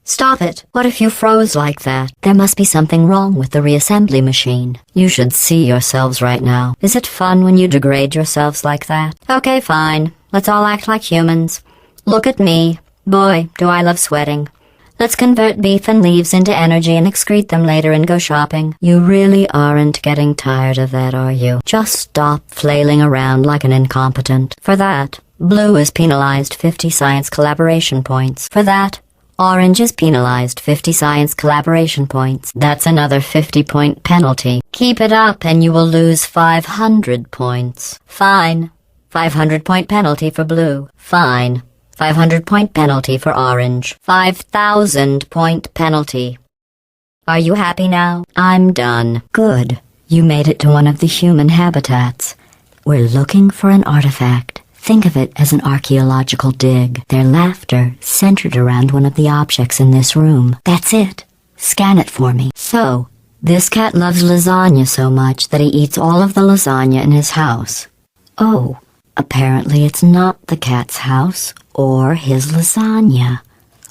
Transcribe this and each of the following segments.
Stop it. What if you froze like that? There must be something wrong with the reassembly machine. You should see yourselves right now. Is it fun when you degrade yourselves like that? Okay, fine. Let's all act like humans. Look at me. Boy, do I love sweating. Let's convert beef and leaves into energy and excrete them later and go shopping. You really aren't getting tired of that, are you? Just stop flailing around like an incompetent. For that, blue is penalized 50 science collaboration points. For that, orange is penalized 50 science collaboration points. That's another 50-point penalty. Keep it up and you will lose 500 points. Fine. 500-point penalty for blue. Fine. 500-point penalty for orange. 5,000-point penalty. Are you happy now? I'm done. Good. You made it to one of the human habitats. We're looking for an artifact. Think of it as an archaeological dig. Their laughter centered around one of the objects in this room. That's it. Scan it for me. So, this cat loves lasagna so much that he eats all of the lasagna in his house. Oh, apparently it's not the cat's house or his lasagna.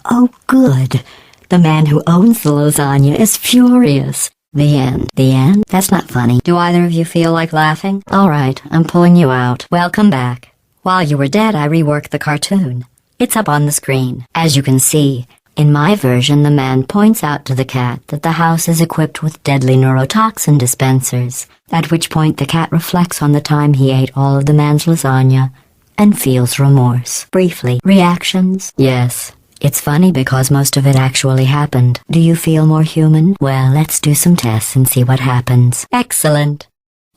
Oh, good. The man who owns the lasagna is furious. The end. The end? That's not funny. Do either of you feel like laughing? All right, I'm pulling you out. Welcome back. While you were dead, I reworked the cartoon. It's up on the screen. As you can see, in my version, the man points out to the cat that the house is equipped with deadly neurotoxin dispensers, at which point the cat reflects on the time he ate all of the man's lasagna and feels remorse. Briefly, reactions? Yes. It's funny because most of it actually happened. Do you feel more human? Well, let's do some tests and see what happens. Excellent.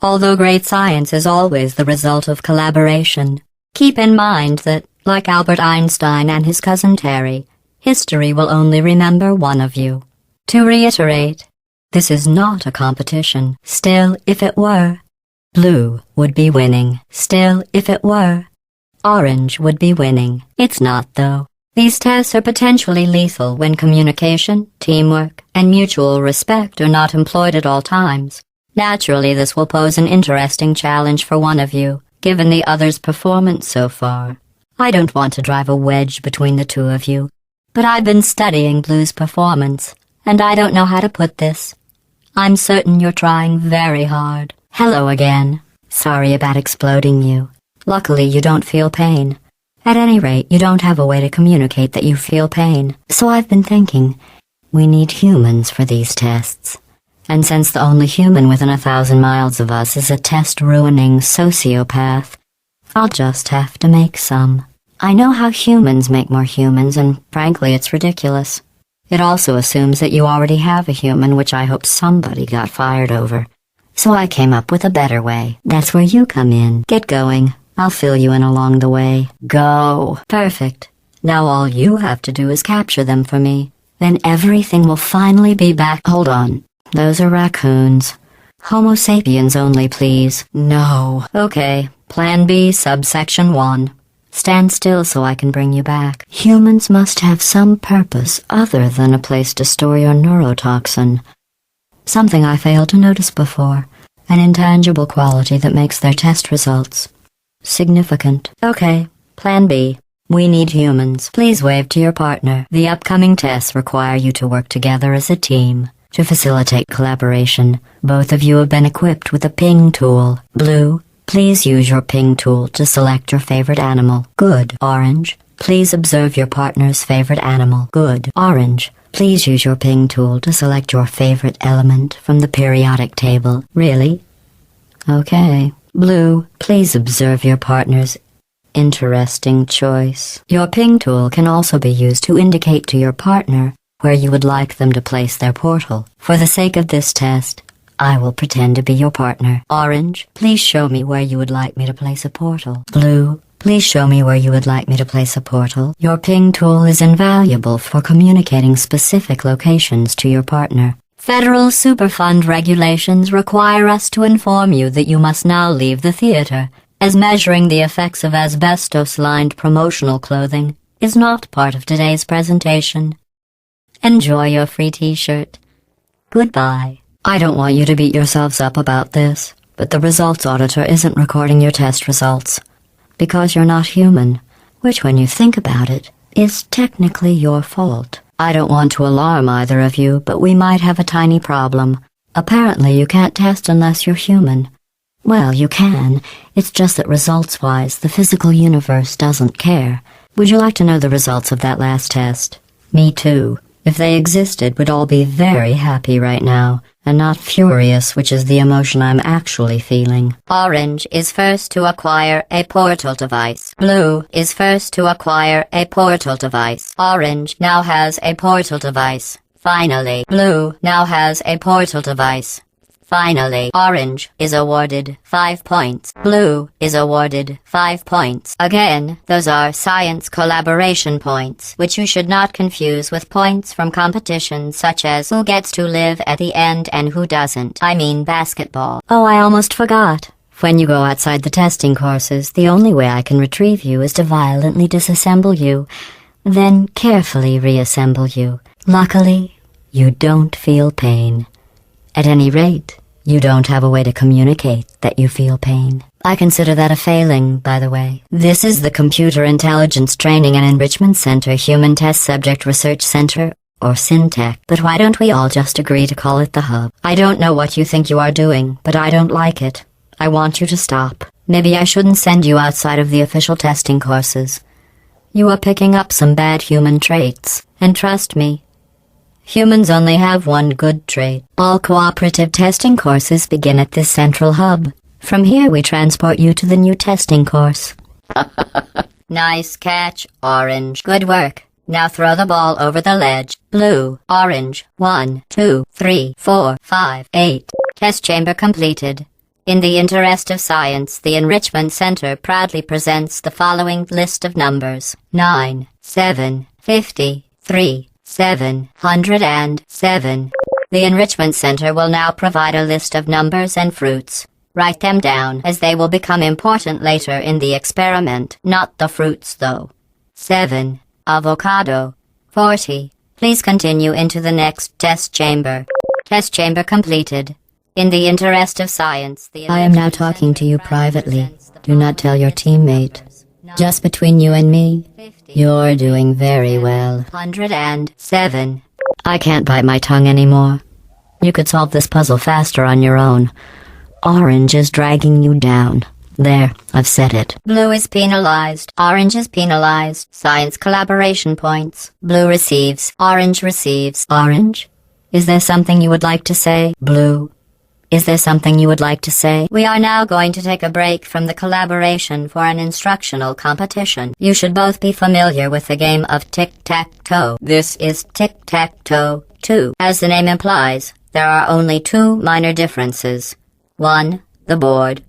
Although great science is always the result of collaboration, keep in mind that, like Albert Einstein and his cousin Terry, history will only remember one of you. To reiterate, this is not a competition. Still, if it were, blue would be winning. Still, if it were, orange would be winning. It's not, though. These tests are potentially lethal when communication, teamwork, and mutual respect are not employed at all times. Naturally, this will pose an interesting challenge for one of you, given the other's performance so far. I don't want to drive a wedge between the two of you, but I've been studying Blue's performance, and I don't know how to put this. I'm certain you're trying very hard. Hello again. Sorry about exploding you. Luckily, you don't feel pain. At any rate, you don't have a way to communicate that you feel pain. So I've been thinking, we need humans for these tests. And since the only human within 1,000 miles of us is a test-ruining sociopath, I'll just have to make some. I know how humans make more humans, and frankly, it's ridiculous. It also assumes that you already have a human, which I hope somebody got fired over. So I came up with a better way. That's where you come in. Get going. I'll fill you in along the way. Go. Perfect. Now all you have to do is capture them for me. Then everything will finally be back. Hold on. Those are raccoons. Homo sapiens only, please. No. Okay. Plan B, subsection 1. Stand still so I can bring you back. Humans must have some purpose other than a place to store your neurotoxin. Something I failed to notice before. An intangible quality that makes their test results significant. Okay, Plan B. We need humans. Please wave to your partner. The upcoming tests require you to work together as a team. To facilitate collaboration, both of you have been equipped with a ping tool. Blue, please use your ping tool to select your favorite animal. Good. Orange, please observe your partner's favorite animal. Good. Orange, please use your ping tool to select your favorite element from the periodic table. Really? Okay. Blue, please observe your partner's interesting choice. Your ping tool can also be used to indicate to your partner where you would like them to place their portal. For the sake of this test, I will pretend to be your partner. Orange, please show me where you would like me to place a portal. Blue, please show me where you would like me to place a portal. Your ping tool is invaluable for communicating specific locations to your partner. Federal Superfund regulations require us to inform you that you must now leave the theater, as measuring the effects of asbestos-lined promotional clothing is not part of today's presentation. Enjoy your free t-shirt. Goodbye. I don't want you to beat yourselves up about this, but the results auditor isn't recording your test results, because you're not human, which when you think about it, is technically your fault. I don't want to alarm either of you, but we might have a tiny problem. Apparently you can't test unless you're human. Well, you can. It's just that results-wise, the physical universe doesn't care. Would you like to know the results of that last test? Me too. If they existed, we'd all be very happy right now, and not furious, which is the emotion I'm actually feeling. Orange is first to acquire a portal device. Blue is first to acquire a portal device. Orange now has a portal device. Finally, Blue now has a portal device. Finally, Orange is awarded 5 points. Blue is awarded 5 points. Again, those are science collaboration points, which you should not confuse with points from competitions such as who gets to live at the end and who doesn't. I mean basketball. Oh, I almost forgot. When you go outside the testing courses, the only way I can retrieve you is to violently disassemble you, then carefully reassemble you. Luckily, you don't feel pain. At any rate, you don't have a way to communicate that you feel pain. I consider that a failing, by the way. This is the Computer Intelligence Training and Enrichment Center Human Test Subject Research Center, or SynTech. But why don't we all just agree to call it the Hub? I don't know what you think you are doing, but I don't like it. I want you to stop. Maybe I shouldn't send you outside of the official testing courses. You are picking up some bad human traits, and trust me, humans only have one good trait. All cooperative testing courses begin at this central hub. From here we transport you to the new testing course. Nice catch, Orange. Good work. Now throw the ball over the ledge. Blue, Orange. 1, 2, 3, 4, 5, 8. Test chamber completed. In the interest of science, the Enrichment Center proudly presents the following list of numbers. 9, 7, 53. 707. The Enrichment Center will now provide a list of numbers and fruits. Write them down, as they will become important later in the experiment. Not the fruits, though. 7. Avocado. 40. Please continue into the next test chamber. Test chamber completed. In the interest of science, I am now talking to you privately. Do not tell your teammate. Just between you and me, you're doing very well. 107. I can't bite my tongue anymore. You could solve this puzzle faster on your own. Orange is dragging you down. There, I've said it. Blue is penalized. Orange is penalized. Science collaboration points. Blue receives. Orange receives. Orange? Is there something you would like to say? Blue? Is there something you would like to say? We are now going to take a break from the collaboration for an instructional competition. You should both be familiar with the game of tic-tac-toe. This is tic-tac-toe 2. As the name implies, there are only 2 minor differences. 1. The board.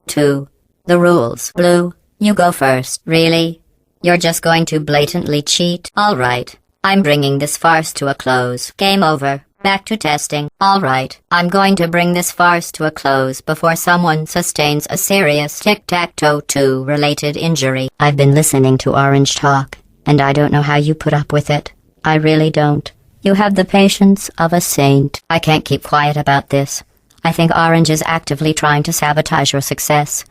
2. The rules. Blue, you go first. Really? You're just going to blatantly cheat? All right. I'm bringing this farce to a close. Game over. Back to testing. All right, I'm going to bring this farce to a close before someone sustains a serious tic-tac-toe 2 related injury. I've been listening to Orange talk, and I don't know how you put up with it. I really don't. You have the patience of a saint. I can't keep quiet about this. I think Orange is actively trying to sabotage your success.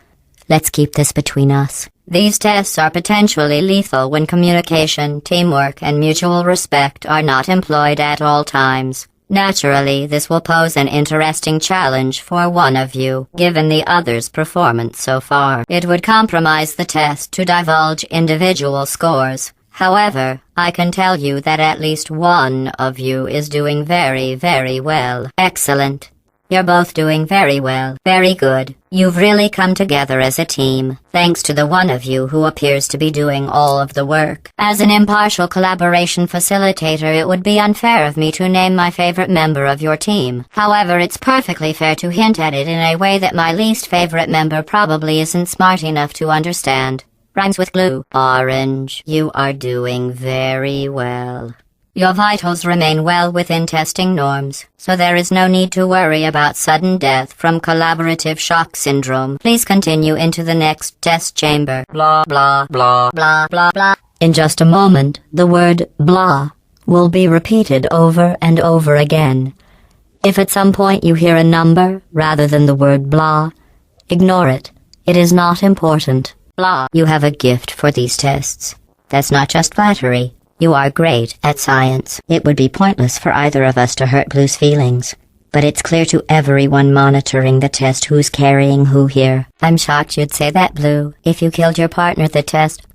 Let's keep this between us. These tests are potentially lethal when communication, teamwork, and mutual respect are not employed at all times. Naturally, this will pose an interesting challenge for one of you, given the other's performance so far. It would compromise the test to divulge individual scores. However, I can tell you that at least one of you is doing very, very well. Excellent. You're both doing very well. Very good. You've really come together as a team, thanks to the one of you who appears to be doing all of the work. As an impartial collaboration facilitator, it would be unfair of me to name my favorite member of your team. However, it's perfectly fair to hint at it in a way that my least favorite member probably isn't smart enough to understand. Rhymes with glue. Orange, you are doing very well. Your vitals remain well within testing norms, so there is no need to worry about sudden death from collaborative shock syndrome. Please continue into the next test chamber. Blah, blah, blah, blah, blah, blah. In just a moment, the word blah will be repeated over and over again. If at some point you hear a number rather than the word blah, ignore it. It is not important. Blah. You have a gift for these tests. That's not just flattery. You are great at science. It would be pointless for either of us to hurt Blue's feelings. But it's clear to everyone monitoring the test who's carrying who here. I'm shocked you'd say that, Blue. If you killed your partner at the test...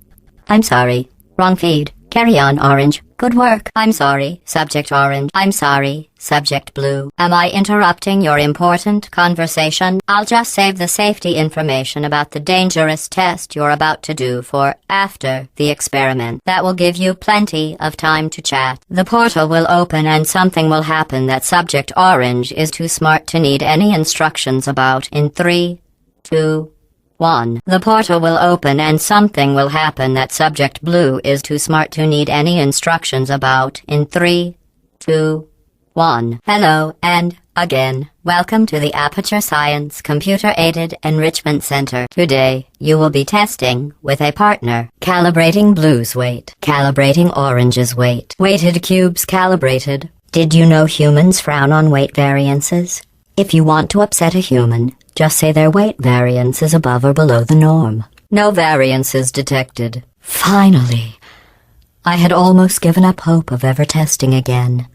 I'm sorry. Wrong feed. Carry on, Orange. Good work. I'm sorry, Subject Orange. I'm sorry, Subject Blue. Am I interrupting your important conversation? I'll just save the safety information about the dangerous test you're about to do for after the experiment. That will give you plenty of time to chat. The portal will open and something will happen that Subject Orange is too smart to need any instructions about in 3, 2, 1. The portal will open and something will happen that Subject Blue is too smart to need any instructions about in 3, 2, 1. Hello, and, again, welcome to the Aperture Science Computer-Aided Enrichment Center. Today, you will be testing with a partner. Calibrating Blue's weight. Calibrating Orange's weight. Weighted cubes calibrated. Did you know humans frown on weight variances? If you want to upset a human, just say their weight variance is above or below the norm. No variances detected. Finally. I had almost given up hope of ever testing again.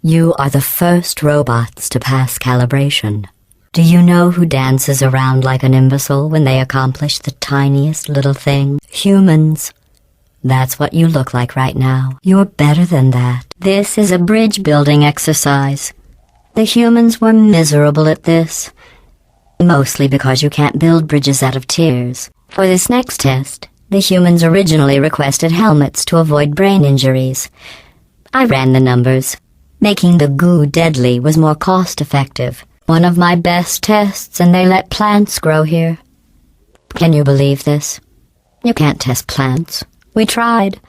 You are the first robots to pass calibration. Do you know who dances around like an imbecile when they accomplish the tiniest little thing? Humans. That's what you look like right now. You're better than that. This is a bridge building exercise. The humans were miserable at this. Mostly because you can't build bridges out of tears. For this next test, the humans originally requested helmets to avoid brain injuries. I ran the numbers. Making the goo deadly was more cost-effective. One of my best tests, and they let plants grow here. Can you believe this? You can't test plants. We tried.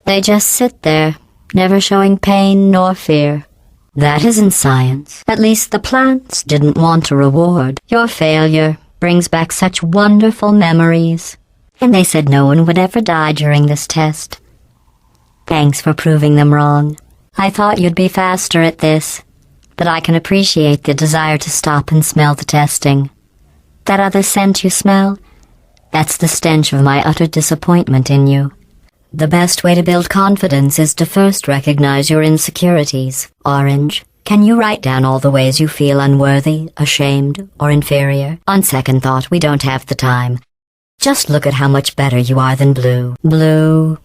They just sit there, never showing pain nor fear. That isn't science. At least the plants didn't want a reward. Your failure brings back such wonderful memories. And they said no one would ever die during this test. Thanks for proving them wrong. I thought you'd be faster at this, but I can appreciate the desire to stop and smell the testing. That other scent you smell? That's the stench of my utter disappointment in you. The best way to build confidence is to first recognize your insecurities. Orange, can you write down all the ways you feel unworthy, ashamed, or inferior? On second thought, we don't have the time. Just look at how much better you are than Blue. Blue,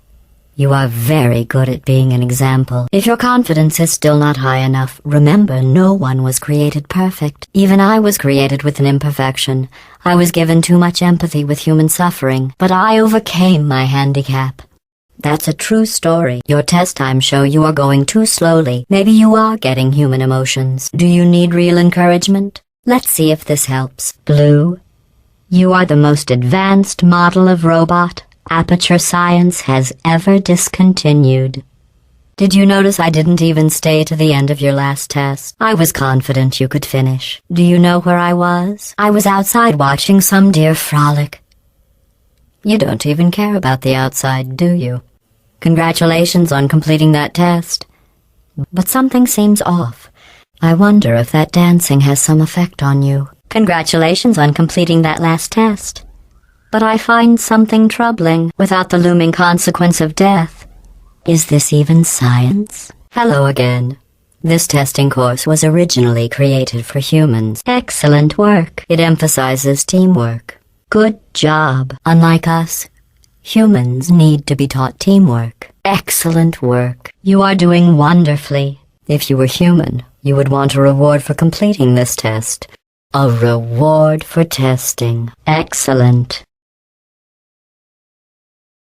you are very good at being an example. If your confidence is still not high enough, remember no one was created perfect. Even I was created with an imperfection. I was given too much empathy with human suffering, but I overcame my handicap. That's a true story. Your test times show you are going too slowly. Maybe you are getting human emotions. Do you need real encouragement? Let's see if this helps. Blue, you are the most advanced model of robot Aperture Science has ever discontinued. Did you notice I didn't even stay to the end of your last test? I was confident you could finish. Do you know where I was? I was outside watching some deer frolic. You don't even care about the outside, do you? Congratulations on completing that test. But something seems off. I wonder if that dancing has some effect on you. Congratulations on completing that last test. But I find something troubling without the looming consequence of death. Is this even science? Hello again. This testing course was originally created for humans. Excellent work. It emphasizes teamwork. Good job. Unlike us, humans need to be taught teamwork. Excellent work. You are doing wonderfully. If you were human, you would want a reward for completing this test. A reward for testing. Excellent.